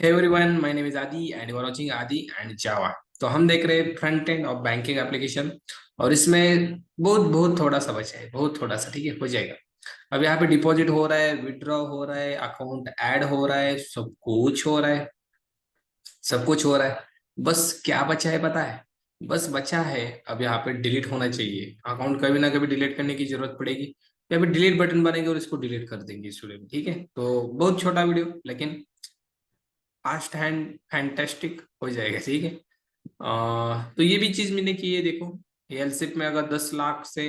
Hey everyone, my name is Adi and you are watching Adi and Java। तो हम देख रहे हैं front end of banking application. और इसमें बहुत बहुत थोड़ा सा बचा है, बहुत थोड़ा सा। ठीक है, हो जाएगा। अब यहाँ पे डिपॉजिट हो रहा है, विड्रॉ हो रहा है, अकाउंट ऐड हो रहा है, सब कुछ हो रहा है, सब कुछ हो रहा है। बस क्या बचा है पता है? बस बचा है अब यहाँ पे डिलीट होना चाहिए। अकाउंट कभी ना कभी डिलीट करने की जरूरत पड़ेगी। यहाँ पे डिलीट बटन बनेंगे और इसको डिलीट कर देंगे इस वीडियो में। ठीक है, तो बहुत छोटा वीडियो लेकिन फास्ट हैंड फैंटेस्टिक हो जाएगा। ठीक है। तो ये भी चीज मैंने की है, देखो। एलसिप में अगर 10 लाख से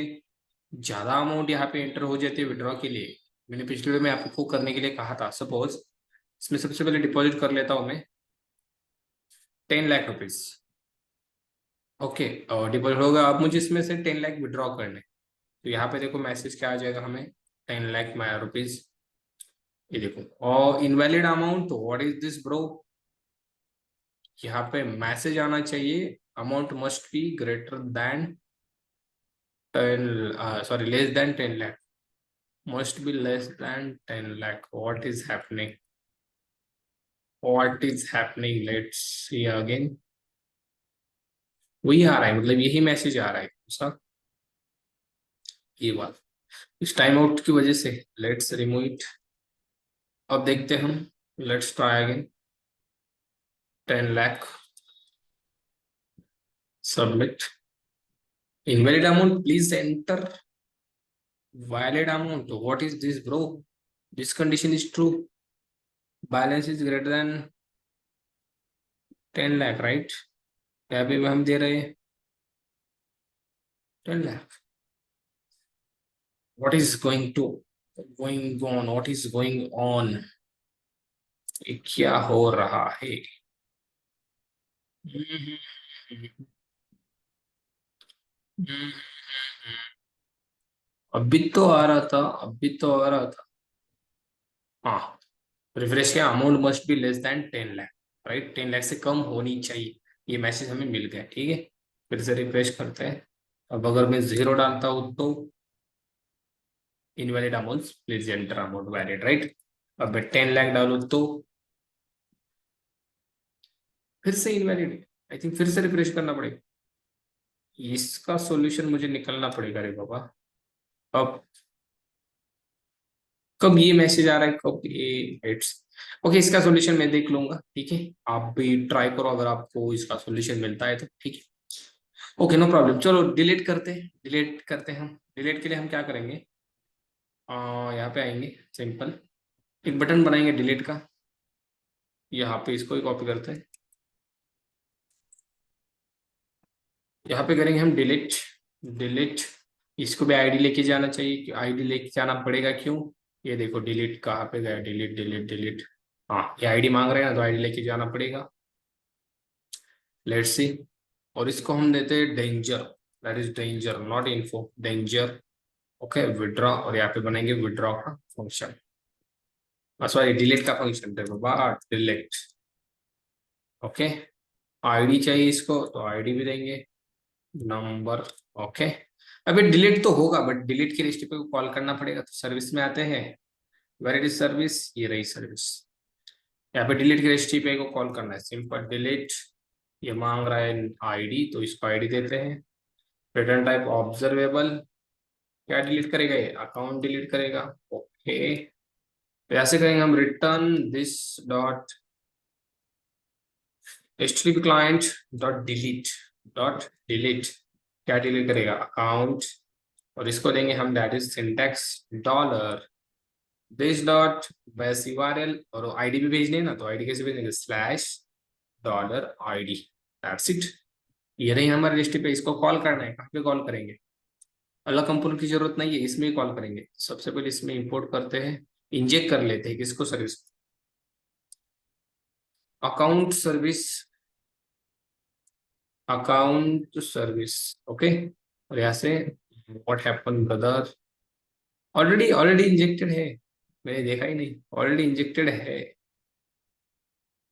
ज्यादा अमाउंट यहाँ पे एंटर हो जाती है विड्रॉ के लिए, मैंने पिछले वीडियो में आपको करने के लिए कहा था। सपोज इसमें सबसे पहले डिपॉजिट कर लेता हूँ मैं 10 लाख रुपीज। ओके, और डिपॉजिट होगा। अब मुझे इसमें से 10 लाख विड्रॉ करने। तो यहाँ पे देखो मैसेज क्या आ जाएगा हमें, 10 लाख रुपीज। ये देखो, और invalid amount, what is this bro? यहाँ पे मैसेज आना चाहिए, amount must be greater than 10, sorry, less than 10 lakh, must be less than 10 lakh। What is happening? What is happening? Let's see again। वही आ रहा है, मतलब यही मैसेज आ रहा है उसका, ये बात। इस टाइम आउट की वजह से लेट्स रिमूव इट। अब देखते हैं हम, let's try again. 10 lakh, submit. Invalid amount, please enter valid amount. What is this bro? This condition is true, balance is greater than 10 lakh, right? यहाँ पे हम दे रहे हैं 10 lakh. What is going on? What is going on? ये क्या हो रहा है? अभी तो आ रहा था, अभी तो आ रहा था। हाँ, रिफ्रेश किया, amount must be less than 10 lakh, right? 10 lakh से कम होनी चाहिए। ये मैसेज हमें मिल गया। ठीक है, फिर से रिफ्रेश करते हैं। अब अगर मैं जीरो डालता हूँ तो invalid amount, please enter amount valid, right? अब मैं 10 लाख डालू तो फिर से इनवैलिड। आई थिंक फिर से रिफ्रेश करना पड़ेगा। इसका सॉल्यूशन मुझे निकलना पड़ेगा रे बाबा। अब कब ये मैसेज आ रहा है, कब ये हिट्स? ओके, इसका सॉल्यूशन मैं देख लूंगा। ठीक है, आप भी ट्राई करो अगर आपको इसका सॉल्यूशन मिलता है तो। ठीक है, ओके, नो प्रॉब्लम। चलो डिलीट करते हैं, डिलीट करते हैं हम। डिलीट के लिए हम क्या करेंगे, यहाँ पे आएंगे, सिंपल एक बटन बनाएंगे डिलीट का। यहाँ पे इसको ही कॉपी करते हैं, यहाँ पे करेंगे हम डिलीट। डिलीट, इसको भी आईडी लेके जाना चाहिए। आईडी लेके जाना पड़ेगा, क्यों? ये देखो डिलीट कहाँ पे गया, डिलीट डिलीट डिलीट। हाँ, ये आईडी मांग रहे हैं ना, तो आईडी लेके जाना पड़ेगा। Let's see. और इसको हम देते हैं danger. That is danger, not info, danger. Okay, withdraw, और यहाँ पे बनाएंगे विड्रॉ का फंक्शन, सॉरी डिलीट का फंक्शन। देखो बाहर डिलीट। ओके, आईडी चाहिए इसको तो आईडी भी देंगे, नंबर। ओके, अभी डिलीट तो होगा बट डिलीट की रेसिपी को कॉल करना पड़ेगा। तो सर्विस में आते हैं, वेर इट इज सर्विस, ये रही सर्विस। यहाँ पे डिलीट की रेसिपी को कॉल करना है, सिंपल डिलीट। ये मांग रहा है आईडी, तो इसको आईडी देते हैं। Return type observable. क्या डिलीट करेगा ये? अकाउंट डिलीट करेगा। ओके, तो ऐसे करेंगे हम, return this dot HTTP client dot delete, dot delete. क्या डिलीट करेगा? अकाउंट। और इसको देंगे हम, that is syntax dollar this dot base URL. और आईडी भी भेजनी है ना, तो आईडी कैसे भेजेंगे? Slash dollar ID. That's it. ये रही हमारी लिस्ट पे। इसको कॉल करना है, कहाँ पे कॉल करेंगे? अलग कंपोनेंट की जरूरत नहीं है, इसमें ही कॉल करेंगे। सबसे पहले इसमें इंपोर्ट करते हैं, इंजेक्ट कर लेते हैं किसको? Service, account service, account service. Okay, और यहाँ से what happen brother, already already injected है, मैंने देखा ही नहीं, ऑलरेडी इंजेक्टेड है।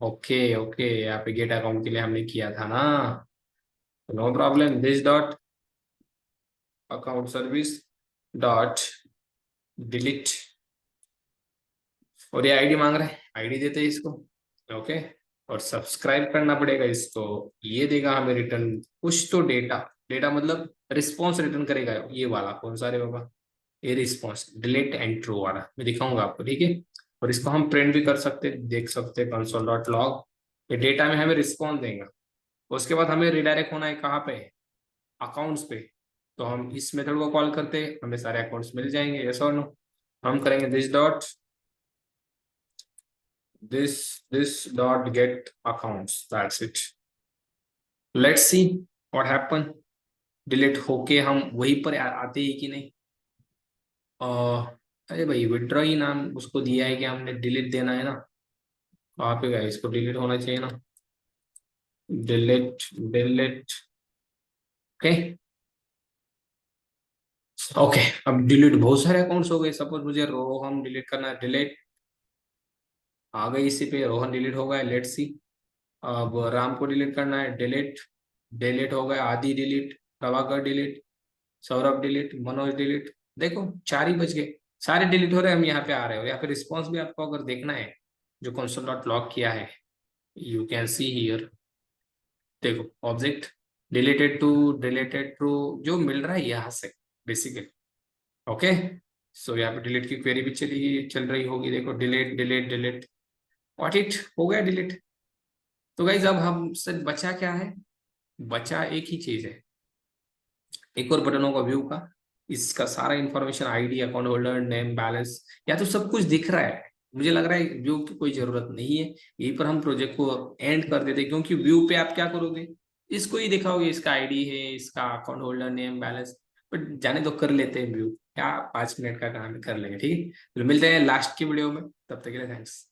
ओके ओके, यहाँ पे गेट अकाउंट के लिए हमने किया था ना, no problem. This dot account service dot delete. और ये आईडी मांग रहा है, आईडी देते हैं इसको। ओके, और सब्सक्राइब करना पड़ेगा इसको। ये देगा हमें रिटर्न कुछ तो डेटा, डेटा मतलब रिस्पॉन्स रिटर्न करेगा। ये वाला कौन सा रे बाबा, ये रिस्पॉन्स डिलीट एंड ट्रू वाला मैं दिखाऊंगा आपको, ठीक है। और इसको हम प्रिंट भी कर सकते, देख सकते हैं कंसोल डॉट लॉग। ये डेटा में हमें रिस्पॉन्स देगा। उसके बाद हमें रिडायरेक्ट होना है कहाँ पे, अकाउंट्स पे। तो हम इस मेथड को कॉल करते हैं, हमें सारे अकाउंट्स मिल जाएंगे, यस और नो। हम करेंगे this dot get accounts, that's it। let's see what happen। Delete होके हम वहीं पर आते हैं कि नहीं। अरे भाई विड्रॉ ही नाम उसको दिया है कि हमने डिलीट देना है ना, वहां पे गया, इसको डिलीट होना चाहिए ना, डिलीट डिलीट। ओके ओके, अब डिलीट बहुत सारे अकाउंट्स हो गए। सपोज मुझे रोहन डिलीट करना है, डिलीट आ गई इसी पे, रोहन डिलीट हो गया, लेट्स सी। अब राम को डिलीट करना है, डिलीट डिलीट हो गया, आदि delete, Prabhakar delete, Saurabh delete, Manoj delete. देखो 4 ही बच गए, सारे डिलीट हो रहे हैं, हम यहाँ पे आ रहे हो। या फिर रिस्पॉन्स भी आपको अगर देखना है जो कंसोल डॉट लॉग किया है, यू कैन सी हियर। देखो ऑब्जेक्ट डिलीटेड टू जो मिल रहा है यहाँ से बेसिकली। ओके, सो यहाँ पे डिलीट की क्वेरी भी चल रही होगी। देखो delete delete delete, what it हो गया डिलीट। तो गाइज अब हम से बचा क्या है, बचा एक ही चीज है, एक और बटन होगा व्यू का। इसका सारा information, ID, account holder name, balance, या तो सब कुछ दिख रहा है। मुझे लग रहा है व्यू की कोई जरूरत नहीं है, यहीं पर हम प्रोजेक्ट को एंड कर देते, क्योंकि व्यू पे आप क्या करोगे, इसको ही दिखाओगे, इसका आईडी है, इसका account holder name balance. But जाने तो कर लेते हैं व्यू, क्या 5 मिनट का काम है, कर लेंगे, ठीक है। तो मिलते हैं लास्ट की वीडियो में, तब तक के लिए थैंक्स।